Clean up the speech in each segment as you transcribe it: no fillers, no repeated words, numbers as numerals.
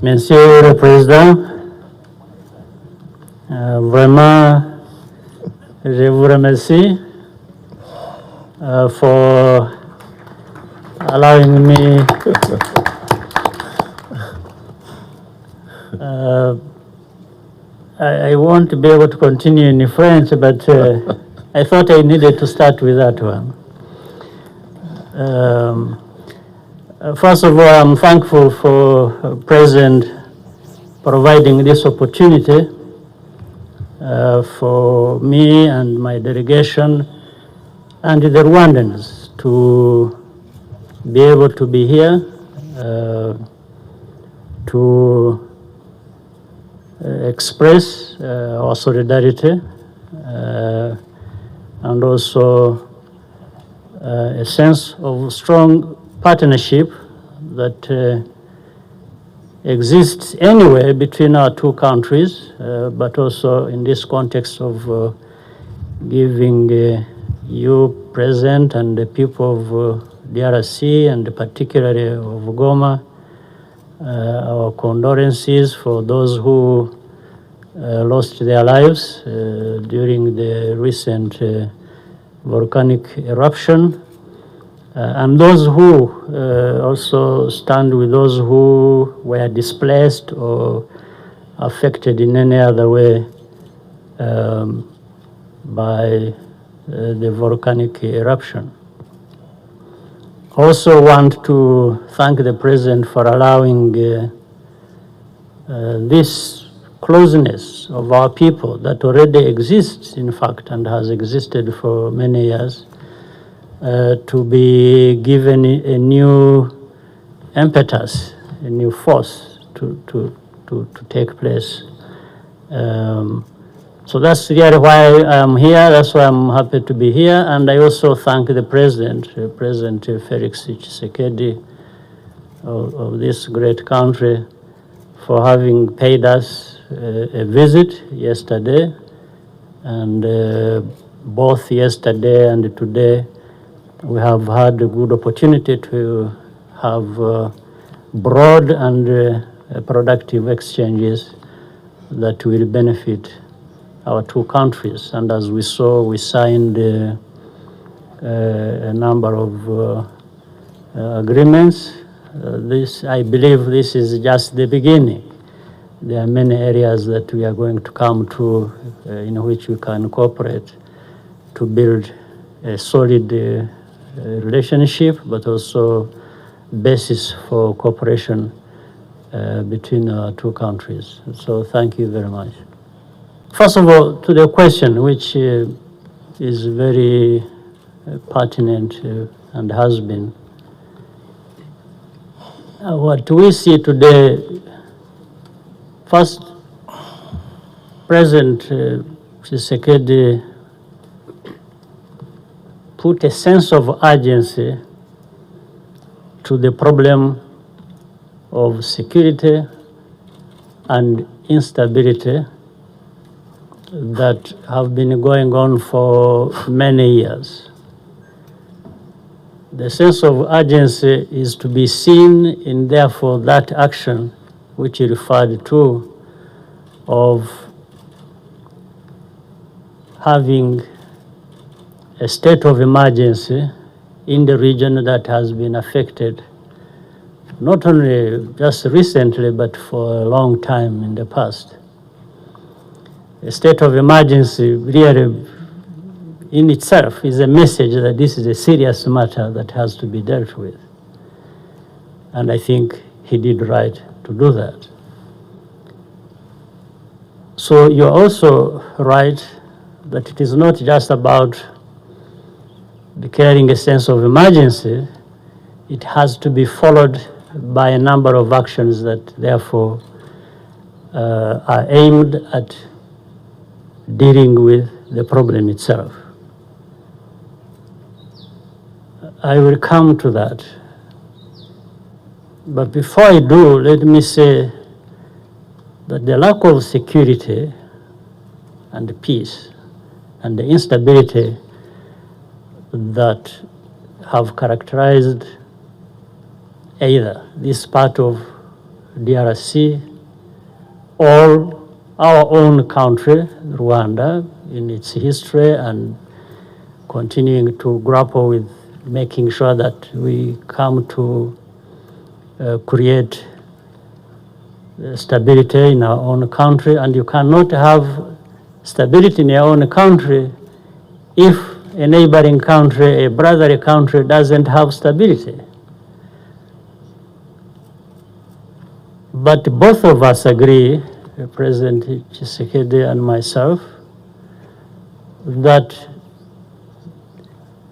Monsieur le Président, vraiment, je vous remercie for allowing me I want to be able to continue in French, but I thought I needed to start with that one. First of all, I'm thankful for President providing this opportunity for me and my delegation and the Rwandans to be able to be here to express our solidarity and also a sense of strong partnership that exists anyway between our two countries, but also in this context of giving you, President, and the people of DRC, and particularly of Goma, our condolences for those who lost their lives during the recent volcanic eruption, and those who also stand with those who were displaced or affected in any other way by the volcanic eruption. Also want to thank the President for allowing this closeness of our people that already exists, in fact, and has existed for many years, to be given a new impetus, a new force to take place. So that's really why I'm here. That's why I'm happy to be here. And I also thank the President, President Felix Tshisekedi of this great country, for having paid us a visit yesterday. And both yesterday and today, we have had a good opportunity to have broad and productive exchanges that will benefit our two countries. And as we saw, we signed a number of agreements. I believe this is just the beginning. There are many areas that we are going to come to in which we can cooperate to build a solid relationship, but also basis for cooperation between our two countries. So thank you very much. First of all, to the question, which is very pertinent and has been. What we see today, first, President Tshisekedi put a sense of urgency to the problem of security and instability that have been going on for many years. The sense of urgency is to be seen in, therefore, that action which he referred to of having a state of emergency in the region that has been affected not only just recently, but for a long time in the past. A state of emergency really in itself is a message that this is a serious matter that has to be dealt with. And I think he did right to do that. So you're also right that it is not just about declaring a sense of emergency. It has to be followed by a number of actions that therefore are aimed at dealing with the problem itself. I will come to that. But before I do, let me say that the lack of security and peace and the instability that have characterized either this part of DRC, or our own country, Rwanda, in its history, and continuing to grapple with making sure that we come to create stability in our own country. And you cannot have stability in your own country if a neighboring country, a brotherly country, doesn't have stability. But both of us agree, President Tshisekedi and myself, that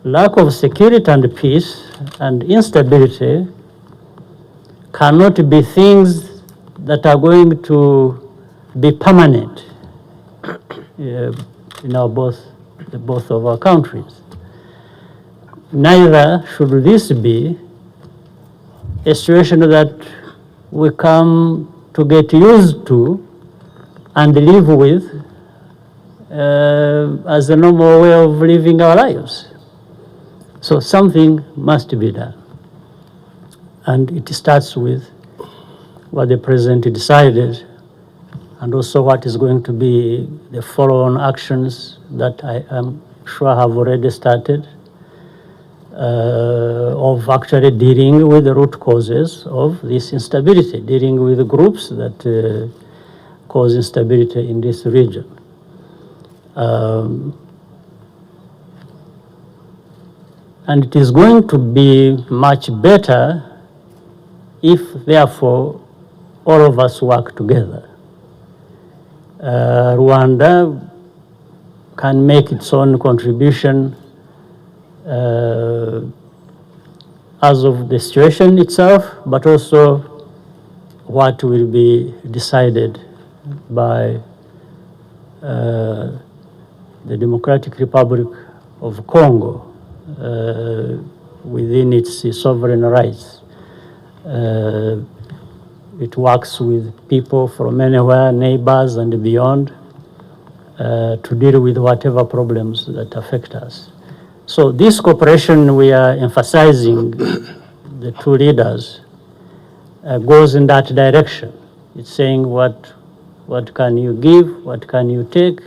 lack of security and peace and instability cannot be things that are going to be permanent in both of our countries. Neither should this be a situation that we come to get used to and live with as a normal way of living our lives. So something must be done. And it starts with what the president decided, and also what is going to be the follow-on actions that I am sure have already started, of actually dealing with the root causes of this instability, dealing with the groups that cause instability in this region. And it is going to be much better if, therefore, all of us work together. Rwanda can make its own contribution as of the situation itself, but also what will be decided by the Democratic Republic of Congo within its sovereign rights. It works with people from anywhere, neighbors and beyond, to deal with whatever problems that affect us. So this cooperation we are emphasizing, the two leaders, goes in that direction. It's saying what can you give, what can you take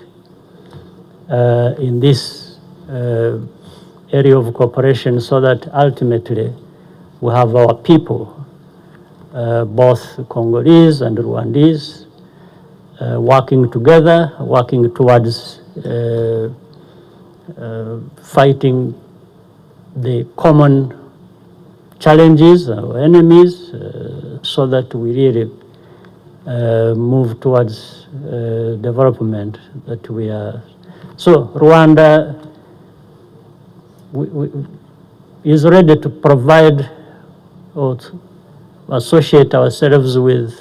in this area of cooperation, so that ultimately we have our people, both Congolese and Rwandese, working together, working towards fighting the common challenges, our enemies, so that we really move towards development that we are. So Rwanda is ready to provide or to associate ourselves with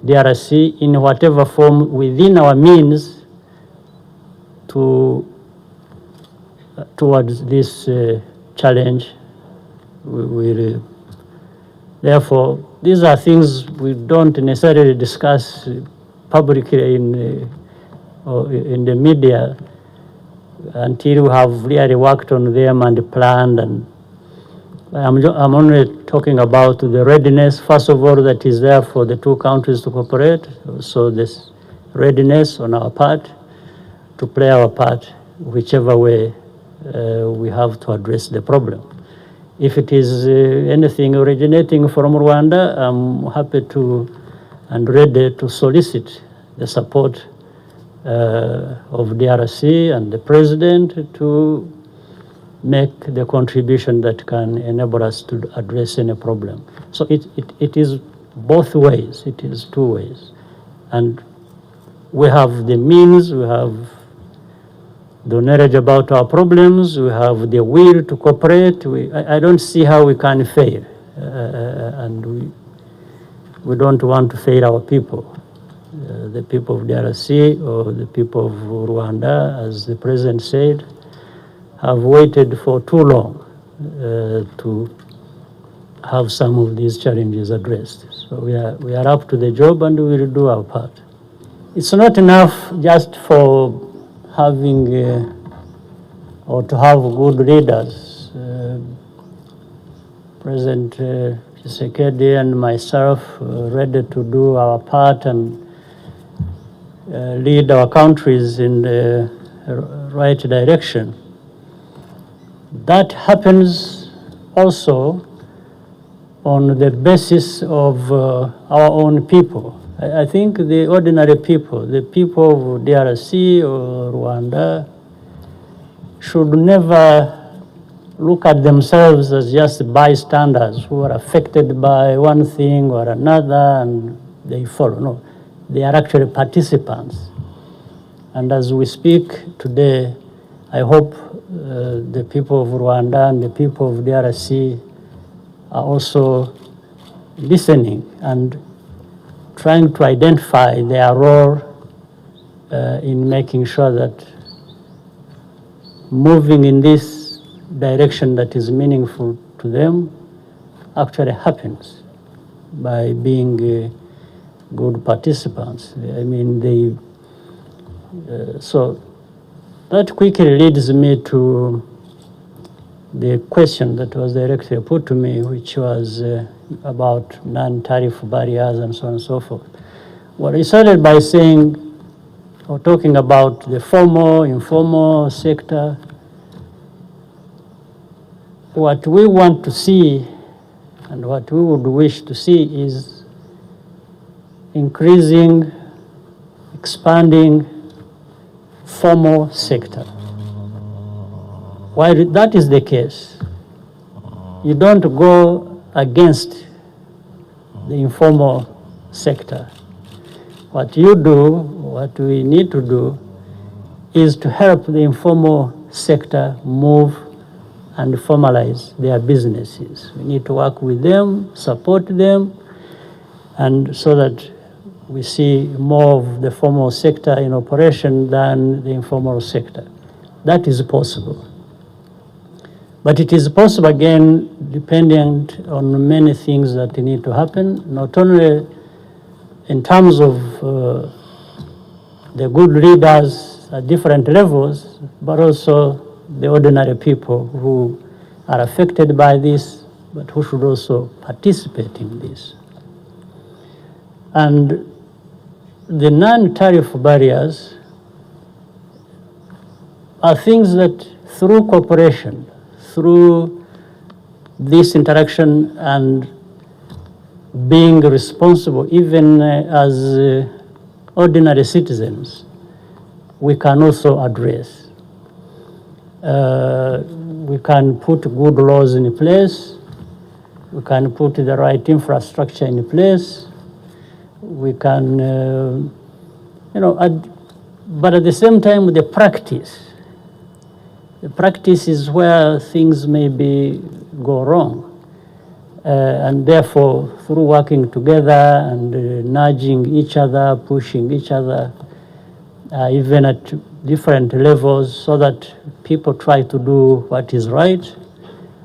DRC in whatever form within our means towards this challenge. Therefore, these are things we don't necessarily discuss publicly in the media until we have really worked on them and planned. And I'm only talking about the readiness, first of all, that is there for the two countries to cooperate. So this readiness on our part to play our part, whichever way we have to address the problem. If it is anything originating from Rwanda, I'm happy to and ready to solicit the support of DRC and the president to make the contribution that can enable us to address any problem. So it is both ways, it is two ways. And we have the means, we have the knowledge about our problems, we have the will to cooperate. I don't see how we can fail. And we don't want to fail our people. The people of DRC or the people of Rwanda, as the president said, have waited for too long to have some of these challenges addressed. So we are up to the job and we will do our part. It's not enough just for having or to have good leaders. President Tshisekedi and myself ready to do our part and lead our countries in the right direction. That happens also on the basis of our own people. I think the ordinary people, the people of DRC or Rwanda, should never look at themselves as just bystanders who are affected by one thing or another and they follow. No, they are actually participants. And as we speak today, I hope the people of Rwanda and the people of DRC are also listening and trying to identify their role in making sure that moving in this direction that is meaningful to them actually happens by being good participants. I mean, so that quickly leads me to the question that was directly put to me, which was about non-tariff barriers and so on and so forth. Well, I started by saying, or talking about the formal, informal sector. What we want to see and what we would wish to see is increasing, expanding formal sector. While that is the case, you don't go against the informal sector. What you do, what we need to do, is to help the informal sector move and formalize their businesses. We need to work with them, support them, and so that we see more of the formal sector in operation than the informal sector. That is possible. But it is possible, again, dependent on many things that need to happen, not only in terms of the good leaders at different levels, but also the ordinary people who are affected by this, but who should also participate in this. And the non-tariff barriers are things that through cooperation, through this interaction and being responsible, even as ordinary citizens, we can also address. We can put good laws in place. We can put the right infrastructure in place. We can, but at the same time, the practice is where things maybe go wrong. And therefore, through working together and nudging each other, pushing each other, even at different levels, so that people try to do what is right,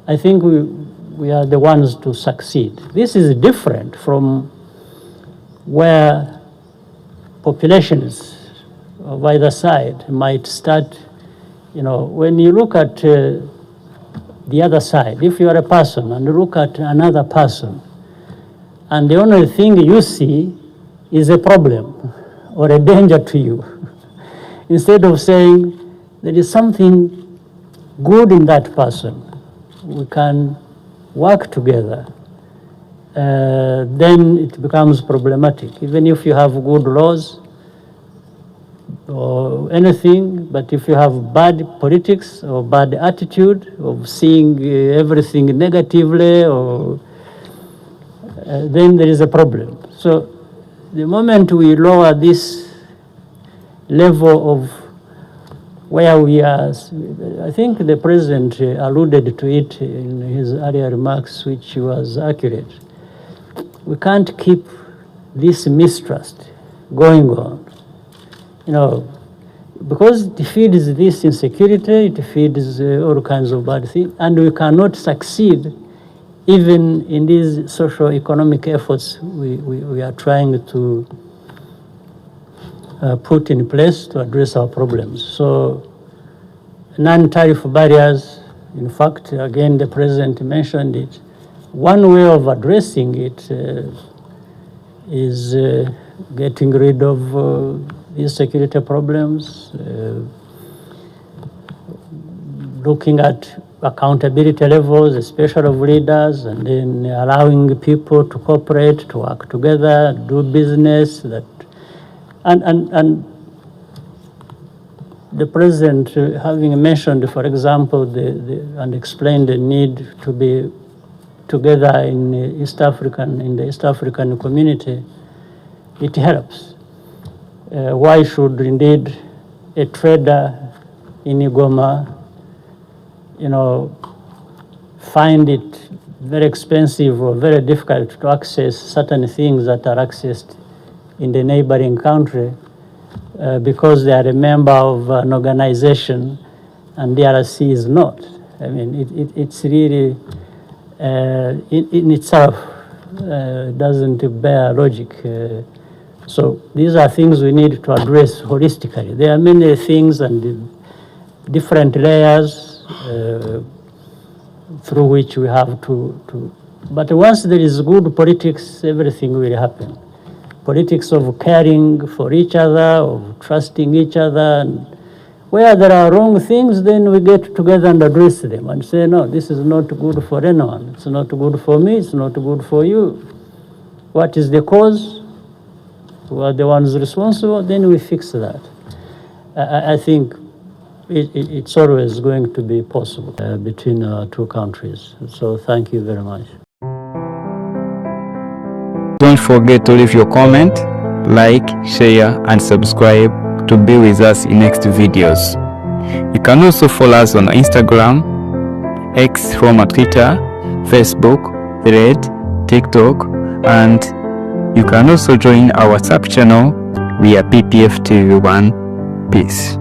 I think we are the ones to succeed. This is different from where populations of either side might start. When you look at the other side, if you are a person and look at another person, and the only thing you see is a problem or a danger to you, instead of saying there is something good in that person, we can work together, then it becomes problematic. Even if you have good laws or anything, but if you have bad politics or bad attitude of seeing everything negatively, or then there is a problem. So the moment we lower this level of where we are, I think the president alluded to it in his earlier remarks, which was accurate. We can't keep this mistrust going on, because it feeds this insecurity, it feeds all kinds of bad things, and we cannot succeed even in these socio-economic efforts we are trying to put in place to address our problems. So non-tariff barriers, in fact, again, the president mentioned it, one way of addressing it is getting rid of these security problems, looking at accountability levels, especially of leaders, and then allowing people to cooperate, to work together, do business. That and the president, having mentioned, for example, and explained the need to be together in the East African community, it helps. Why should indeed a trader in Goma, find it very expensive or very difficult to access certain things that are accessed in the neighboring country because they are a member of an organization and the DRC is not? I mean, it's really, in itself, doesn't bear logic. So these are things we need to address holistically. There are many things and different layers through which we have to. But once there is good politics, everything will happen. Politics of caring for each other, of trusting each other. And where there are wrong things, then we get together and address them and say, no, this is not good for anyone. It's not good for me. It's not good for you. What is the cause? Who are the ones responsible? Then we fix that. I think it's always going to be possible between our two countries. So thank you very much. Don't forget to leave your comment, like, share, and subscribe to be with us in next videos. You can also follow us on Instagram, X, former Twitter, Facebook, Thread, TikTok, and you can also join our WhatsApp channel via PPF TV1. Peace.